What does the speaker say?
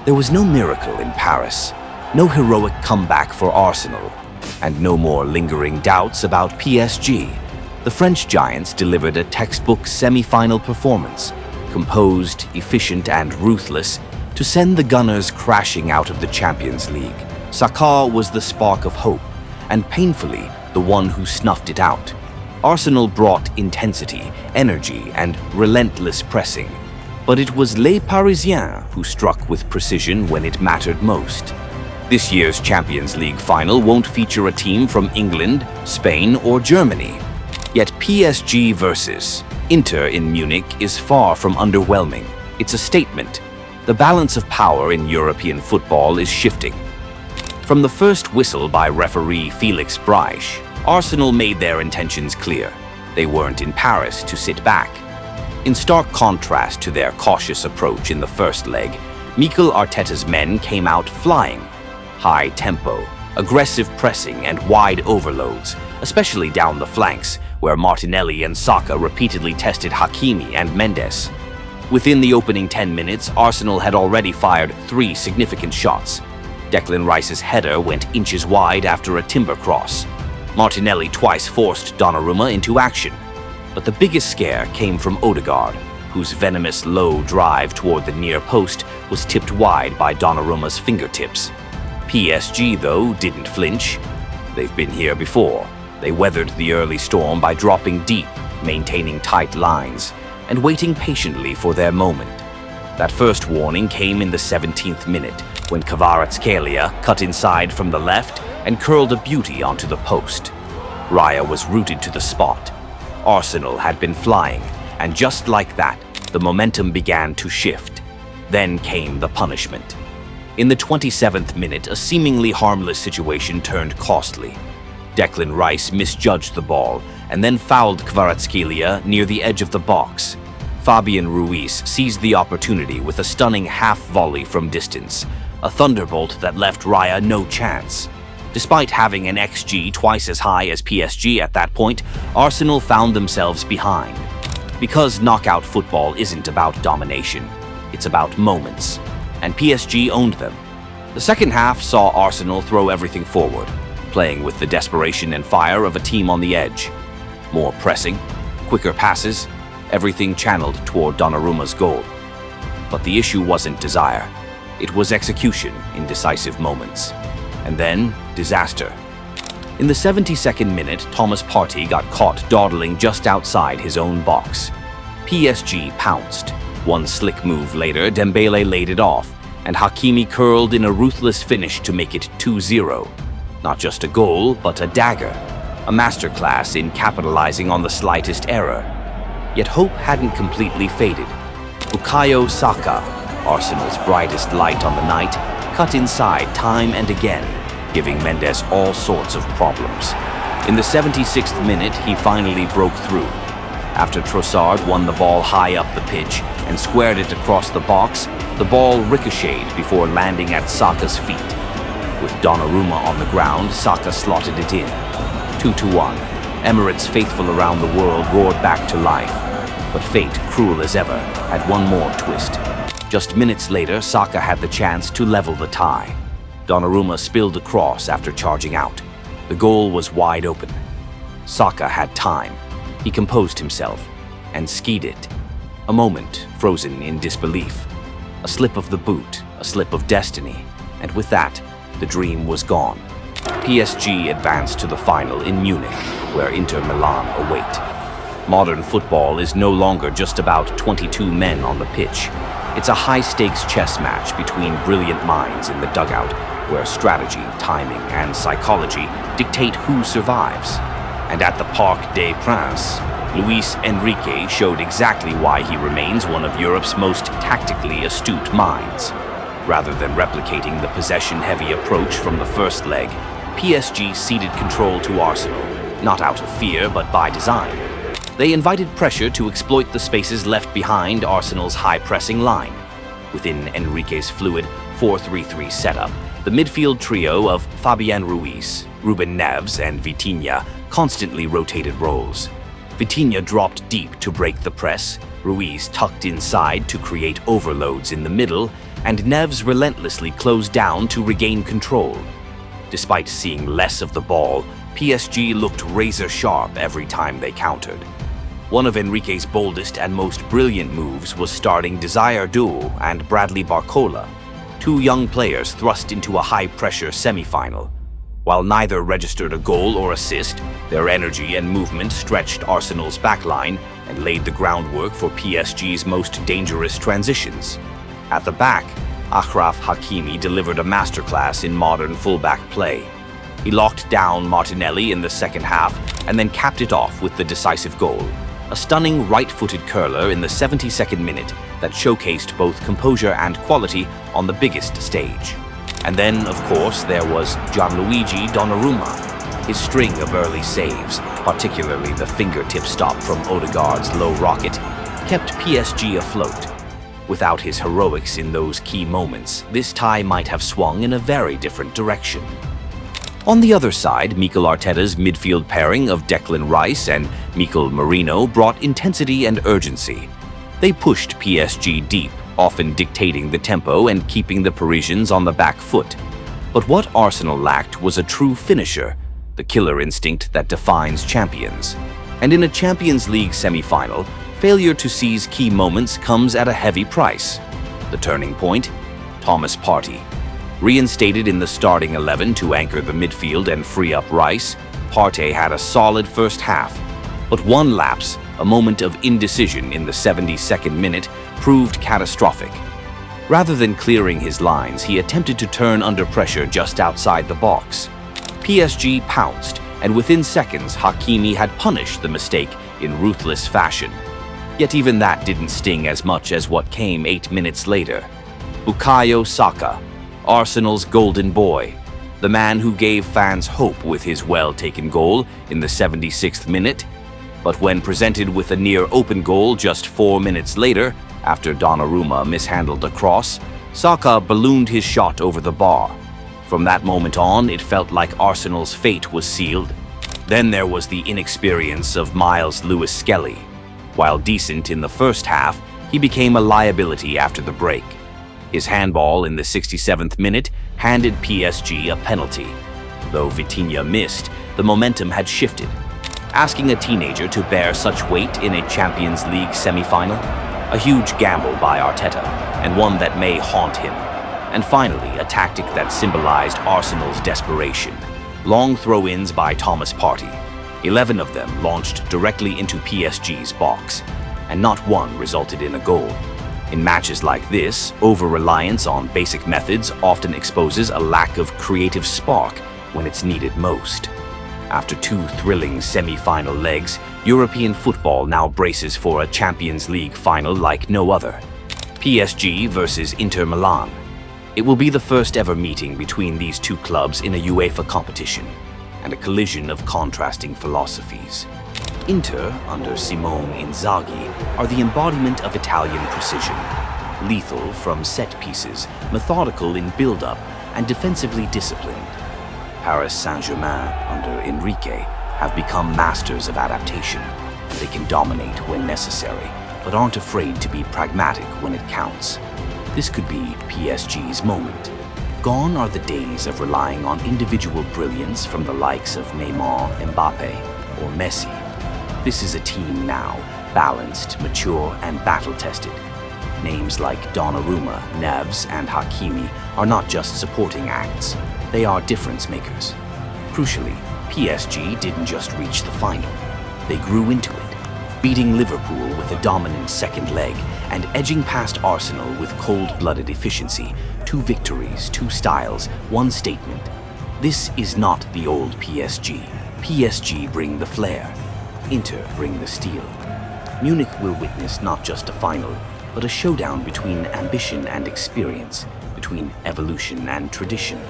There was no miracle in Paris, no heroic comeback for Arsenal, and no more lingering doubts about PSG. The French giants delivered a textbook semi-final performance, composed, efficient, and ruthless, to send the Gunners crashing out of the Champions League. Saka was the spark of hope, and painfully the one who snuffed it out. Arsenal brought intensity, energy, and relentless pressing, but it was Les Parisiens who struck with precision when it mattered most. This year's Champions League final won't feature a team from England, Spain, or Germany. Yet PSG versus Inter in Munich is far from underwhelming. It's a statement. The balance of power in European football is shifting. From the first whistle by referee Felix Breisch, Arsenal made their intentions clear. They weren't in Paris to sit back. In stark contrast to their cautious approach in the first leg, Mikel Arteta's men came out flying. High tempo, aggressive pressing, and wide overloads, especially down the flanks, where Martinelli and Saka repeatedly tested Hakimi and Mendes. Within the opening 10 minutes, Arsenal had already fired 3 significant shots. Declan Rice's header went inches wide after a timber cross. Martinelli twice forced Donnarumma into action. But the biggest scare came from Odegaard, whose venomous low drive toward the near post was tipped wide by Donnarumma's fingertips. PSG, though, didn't flinch. They've been here before. They weathered the early storm by dropping deep, maintaining tight lines, and waiting patiently for their moment. That first warning came in the 17th minute, when Kvaratskhelia cut inside from the left and curled a beauty onto the post. Raya was rooted to the spot. Arsenal had been flying, and just like that, the momentum began to shift. Then came the punishment. In the 27th minute, a seemingly harmless situation turned costly. Declan Rice misjudged the ball and then fouled Kvaratskhelia near the edge of the box. Fabian Ruiz seized the opportunity with a stunning half volley from distance, a thunderbolt that left Raya no chance. Despite having an XG twice as high as PSG at that point, Arsenal found themselves behind. Because knockout football isn't about domination, it's about moments, and PSG owned them. The second half saw Arsenal throw everything forward, playing with the desperation and fire of a team on the edge. More pressing, quicker passes, everything channeled toward Donnarumma's goal. But the issue wasn't desire. It was execution in decisive moments. And then, disaster. In the 72nd minute, Thomas Partey got caught dawdling just outside his own box. PSG pounced. One slick move later, Dembele laid it off, and Hakimi curled in a ruthless finish to make it 2-0. Not just a goal, but a dagger. A masterclass in capitalizing on the slightest error. Yet hope hadn't completely faded. Bukayo Saka, Arsenal's brightest light on the night, cut inside time and again, giving Mendes all sorts of problems. In the 76th minute, he finally broke through. After Trossard won the ball high up the pitch and squared it across the box, the ball ricocheted before landing at Saka's feet. With Donnarumma on the ground, Saka slotted it in. 2-1. Emirates faithful around the world roared back to life. But fate, cruel as ever, had one more twist. Just minutes later, Saka had the chance to level the tie. Donnarumma spilled a cross after charging out. The goal was wide open. Saka had time. He composed himself and skied it. A moment frozen in disbelief. A slip of the boot, a slip of destiny, and with that, the dream was gone. PSG advanced to the final in Munich, where Inter Milan await. Modern football is no longer just about 22 men on the pitch. It's a high-stakes chess match between brilliant minds in the dugout, where strategy, timing, and psychology dictate who survives. And at the Parc des Princes, Luis Enrique showed exactly why he remains one of Europe's most tactically astute minds. Rather than replicating the possession-heavy approach from the first leg, PSG ceded control to Arsenal, not out of fear but by design. They invited pressure to exploit the spaces left behind Arsenal's high-pressing line. Within Enrique's fluid 4-3-3 setup, the midfield trio of Fabian Ruiz, Ruben Neves, and Vitinha constantly rotated roles. Vitinha dropped deep to break the press, Ruiz tucked inside to create overloads in the middle, and Neves relentlessly closed down to regain control. Despite seeing less of the ball, PSG looked razor-sharp every time they countered. One of Enrique's boldest and most brilliant moves was starting Desire Doul and Bradley Barcola, two young players thrust into a high-pressure semi-final. While neither registered a goal or assist, their energy and movement stretched Arsenal's backline and laid the groundwork for PSG's most dangerous transitions. At the back, Achraf Hakimi delivered a masterclass in modern fullback play. He locked down Martinelli in the second half and then capped it off with the decisive goal, a stunning right-footed curler in the 72nd minute that showcased both composure and quality on the biggest stage. And then, of course, there was Gianluigi Donnarumma. His string of early saves, particularly the fingertip stop from Odegaard's low rocket, kept PSG afloat. Without his heroics in those key moments, this tie might have swung in a very different direction. On the other side, Mikel Arteta's midfield pairing of Declan Rice and Mikel Merino brought intensity and urgency. They pushed PSG deep, often dictating the tempo and keeping the Parisians on the back foot. But what Arsenal lacked was a true finisher, the killer instinct that defines champions. And in a Champions League semi-final, failure to seize key moments comes at a heavy price. The turning point? Thomas Partey. Reinstated in the starting 11 to anchor the midfield and free up Rice, Partey had a solid first half. But one lapse, a moment of indecision in the 72nd minute, proved catastrophic. Rather than clearing his lines, he attempted to turn under pressure just outside the box. PSG pounced, and within seconds, Hakimi had punished the mistake in ruthless fashion. Yet even that didn't sting as much as what came 8 minutes later. Bukayo Saka, Arsenal's golden boy, the man who gave fans hope with his well-taken goal in the 76th minute. But when presented with a near-open goal just 4 minutes later, after Donnarumma mishandled a cross, Saka ballooned his shot over the bar. From that moment on, it felt like Arsenal's fate was sealed. Then there was the inexperience of Miles Lewis-Skelly. While decent in the first half, he became a liability after the break. His handball in the 67th minute handed PSG a penalty. Though Vitinha missed, the momentum had shifted. Asking a teenager to bear such weight in a Champions League semi-final? A huge gamble by Arteta, and one that may haunt him. And finally, a tactic that symbolized Arsenal's desperation. Long throw-ins by Thomas Partey. 11 of them launched directly into PSG's box, and not one resulted in a goal. In matches like this, over-reliance on basic methods often exposes a lack of creative spark when it's needed most. After 2 thrilling semi-final legs, European football now braces for a Champions League final like no other. PSG versus Inter Milan. It will be the first ever meeting between these two clubs in a UEFA competition, and a collision of contrasting philosophies. Inter, under Simone Inzaghi, are the embodiment of Italian precision. Lethal from set pieces, methodical in build-up, and defensively disciplined. Paris Saint-Germain, under Enrique, have become masters of adaptation. They can dominate when necessary, but aren't afraid to be pragmatic when it counts. This could be PSG's moment. Gone are the days of relying on individual brilliance from the likes of Neymar, Mbappe, or Messi. This is a team now, balanced, mature, and battle-tested. Names like Donnarumma, Neves, and Hakimi are not just supporting acts. They are difference makers. Crucially, PSG didn't just reach the final. They grew into it, beating Liverpool with a dominant second leg and edging past Arsenal with cold-blooded efficiency. 2 victories, 2 styles, 1 statement. This is not the old PSG. PSG bring the flair. Inter bring the steel. Munich will witness not just a final, but a showdown between ambition and experience, between evolution and tradition.